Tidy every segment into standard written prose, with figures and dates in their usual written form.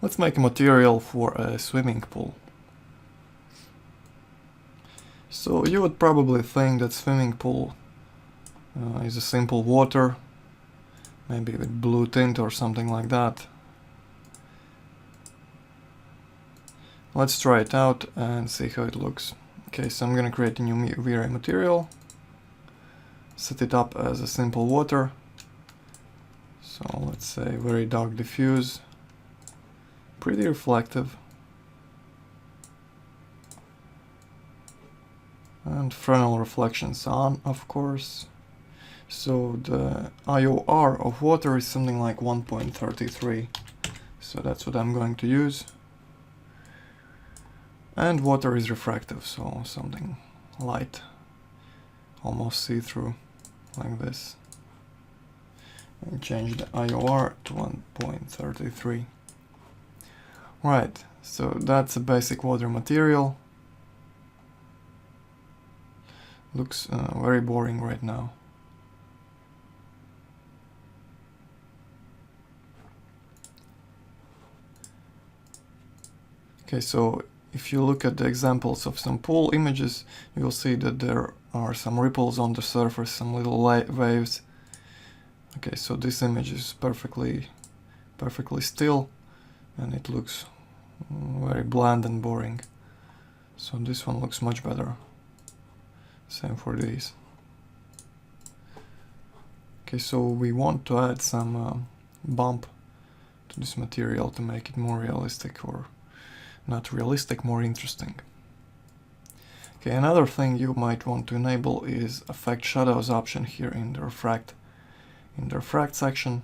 Let's make a material for a swimming pool. So you would probably think that swimming pool is a simple water, maybe with blue tint or something like that. Let's try it out and see how it looks. Okay, so I'm gonna create a new VRay material, set it up as a simple water. So let's say very dark diffuse, pretty reflective, and frontal reflections on, of course. So the IOR of water is something like 1.33, so that's what I'm going to use. And water is refractive, so something light, almost see-through, like this. And change the IOR to 1.33. Right, so that's a basic water material. Looks very boring right now. Okay, so if you look at the examples of some pool images, you'll see that there are some ripples on the surface, some little waves. Okay, so this image is perfectly still, and it looks very bland and boring. So this one looks much better. Same for these. Okay, so we want to add some bump to this material to make it more realistic, or not realistic, more interesting. Okay, another thing you might want to enable is affect shadows option here in the refract section.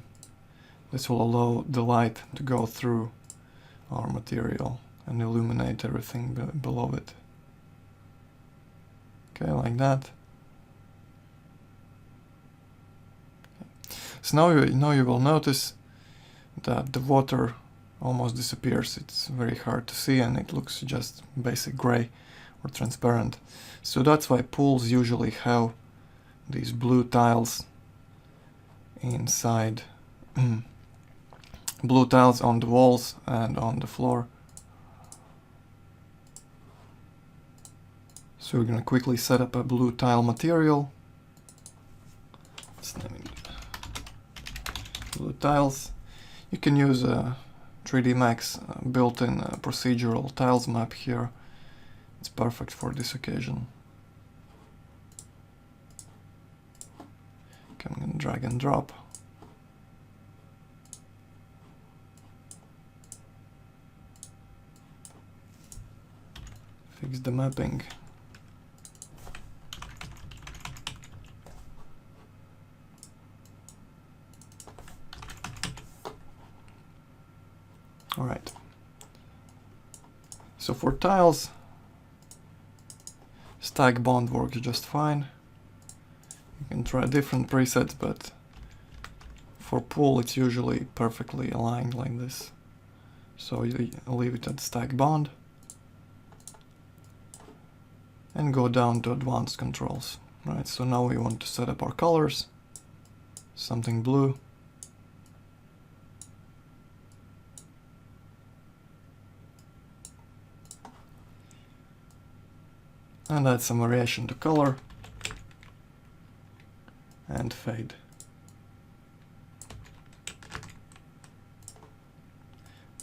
This will allow the light to go through our material and illuminate everything below it. Okay, like that. Okay. So now you will notice that the water almost disappears. It's very hard to see, and it looks just basic gray or transparent. So that's why pools usually have these blue tiles inside, blue tiles on the walls and on the floor. So we're gonna quickly set up a blue tile material. Let's name it blue tiles. You can use a 3D Max built-in procedural tiles map here. It's perfect for this occasion. Okay, I'm gonna drag and drop. Fix the mapping. Alright. So for tiles, stack bond works just fine. You can try different presets, but for pool it's usually perfectly aligned like this. So you leave it at stack bond and go down to advanced controls. Right, so now we want to set up our colors, something blue. And add some variation to color and fade.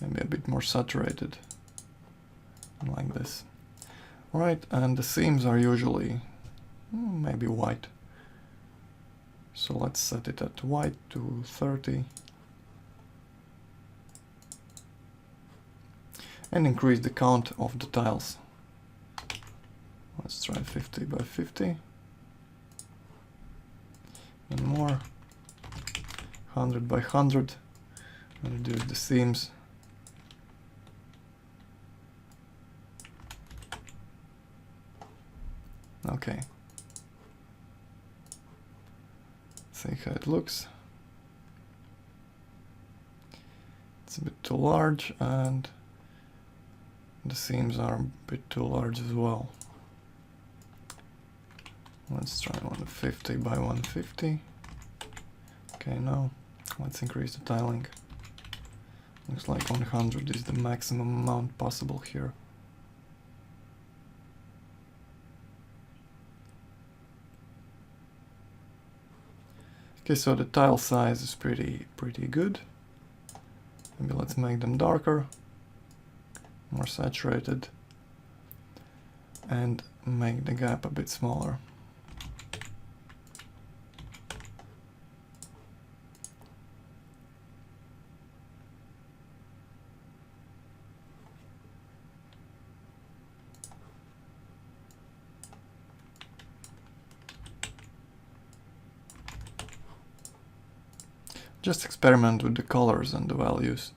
Maybe a bit more saturated, like this. Right, and the seams are usually maybe white. So let's set it at white to 30. And increase the count of the tiles. Let's try 50 by 50. And more. 100 by 100. And reduce the seams. Okay. See how it looks. It's a bit too large, and the seams are a bit too large as well. Let's try 150 by 150. Okay, now let's increase the tiling. Looks like 100 is the maximum amount possible here. Okay, so the tile size is pretty good. Maybe let's make them darker, more saturated, and make the gap a bit smaller. Just experiment with the colors and the values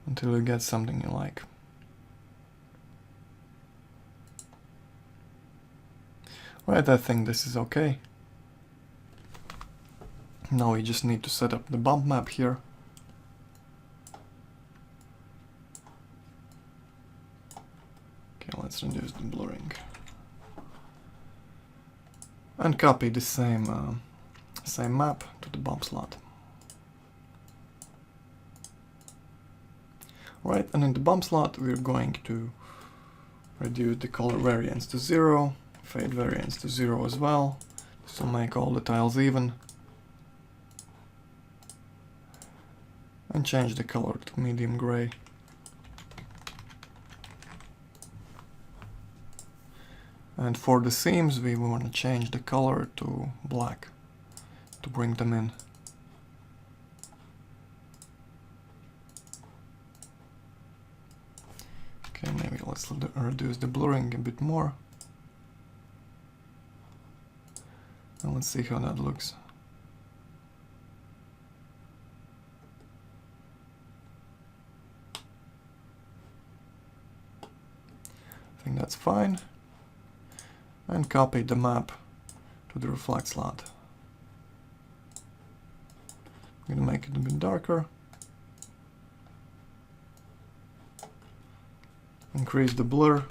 until you get something you like. Right, I think this is okay. Now we just need to set up the bump map here. Okay, let's reduce the blurring. And copy the same map to the bump slot. Right, and in the bump slot we're going to reduce the color variance to 0, fade variance to 0 as well, to make all the tiles even, and change the color to medium gray. And for the seams we want to change the color to black to bring them in. Okay, maybe let's reduce the blurring a bit more. And let's see how that looks. I think that's fine. And copy the map to the reflect slot. I'm gonna make it a bit darker. Increase the blur.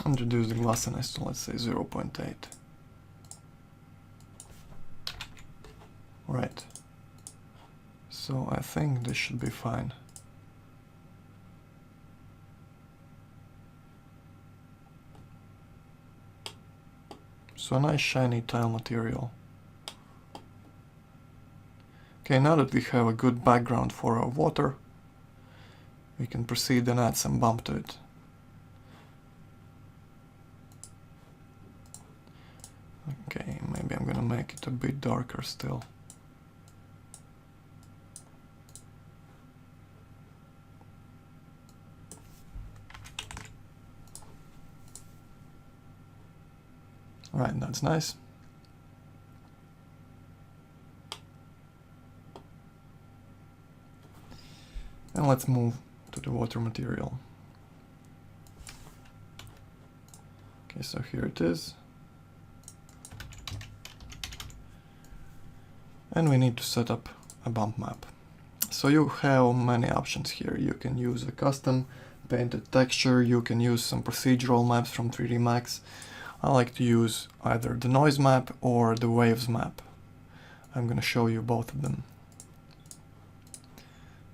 And reduce the glossiness to, let's say, 0.8. Right. So I think this should be fine. So a nice shiny tile material. Okay, now that we have a good background for our water, we can proceed and add some bump to it. Okay, maybe I'm gonna make it a bit darker still. Right, that's nice. And let's move to the water material. Okay, so here it is. And we need to set up a bump map. So you have many options here. You can use a custom painted texture, you can use some procedural maps from 3D Max. I like to use either the noise map or the waves map. I'm going to show you both of them.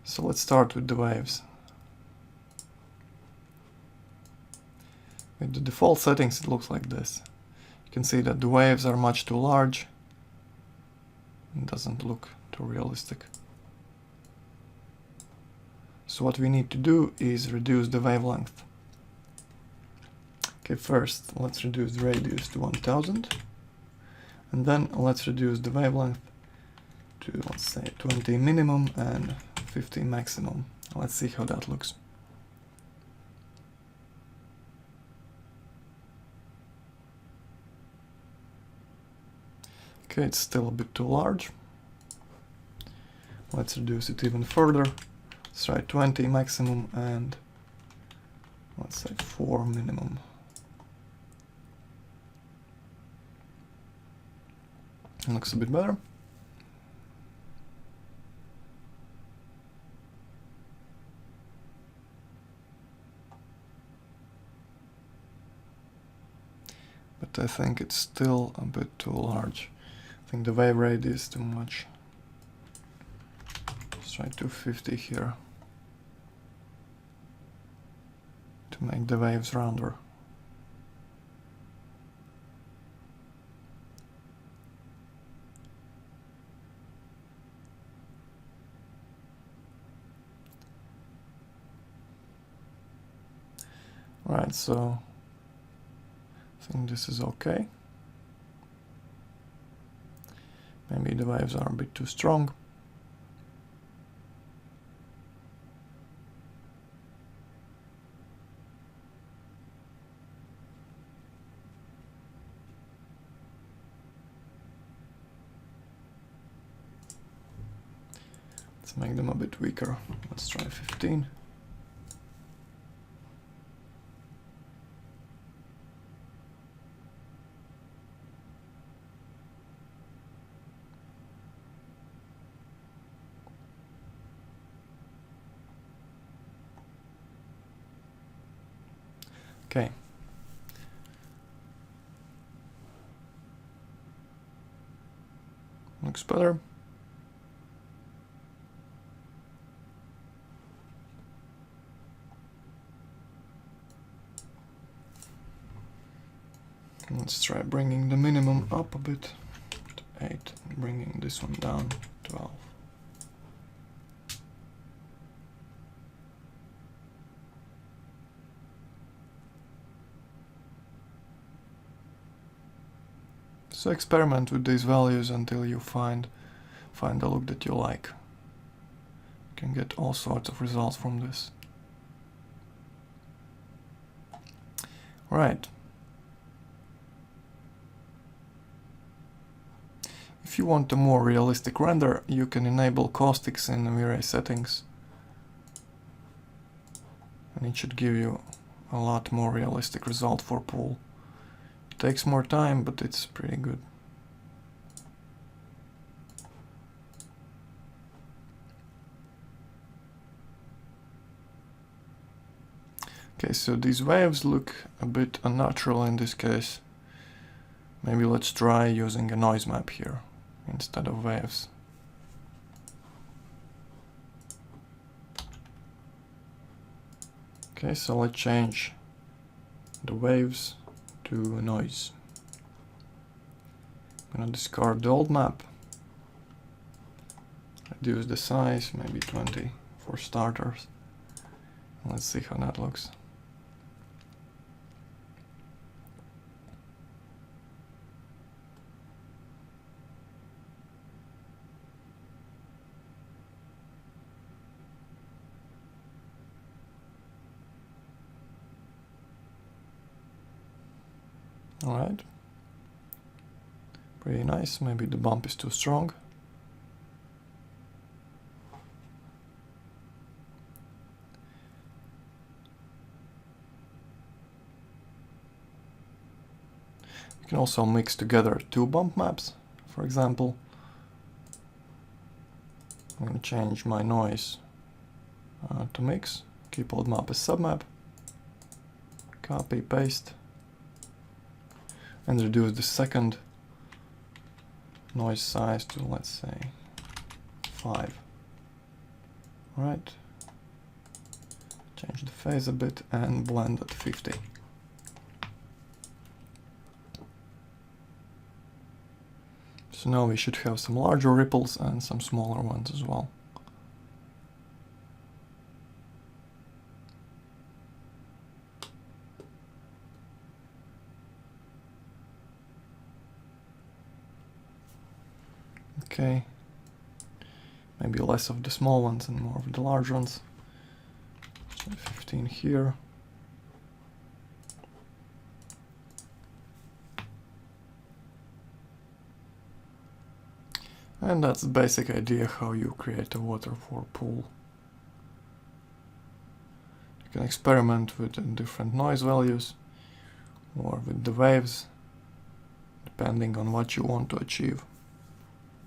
So let's start with the waves. With the default settings it looks like this. You can see that the waves are much too large. It doesn't look too realistic. So what we need to do is reduce the wavelength. Okay, first let's reduce the radius to 1000, and then let's reduce the wavelength to, let's say, 20 minimum and 50 maximum. Let's see how that looks. Okay, it's still a bit too large. Let's reduce it even further. Let's try 20 maximum and let's say 4 minimum. Looks a bit better. But I think it's still a bit too large. I think the wave rate is too much. Let's try 250 here to make the waves rounder. Right, so I think this is okay. Maybe the waves are a bit too strong. Let's make them a bit weaker. Let's try 15. Okay. Looks better. Let's try bringing the minimum up a bit to 8, bringing this one down to 12. So experiment with these values until you find a look that you like. You can get all sorts of results from this. Right. If you want a more realistic render, you can enable caustics in the VRay settings. And it should give you a lot more realistic result for pool. It takes more time, but it's pretty good. Okay, so these waves look a bit unnatural in this case. Maybe let's try using a noise map here instead of waves. Okay, so let's change the waves to noise. I'm gonna discard the old map, reduce the size, maybe 20 for starters. Let's see how that looks. Alright, pretty nice. Maybe the bump is too strong. You can also mix together two bump maps. For example, I'm going to change my noise to mix, keep old map as submap, copy, paste, and reduce the second noise size to, let's say, 5. Alright, change the phase a bit and blend at 50. So now we should have some larger ripples and some smaller ones as well. Okay, maybe less of the small ones and more of the large ones. 15 here. And that's the basic idea how you create a waterfall pool. You can experiment with different noise values or with the waves, depending on what you want to achieve.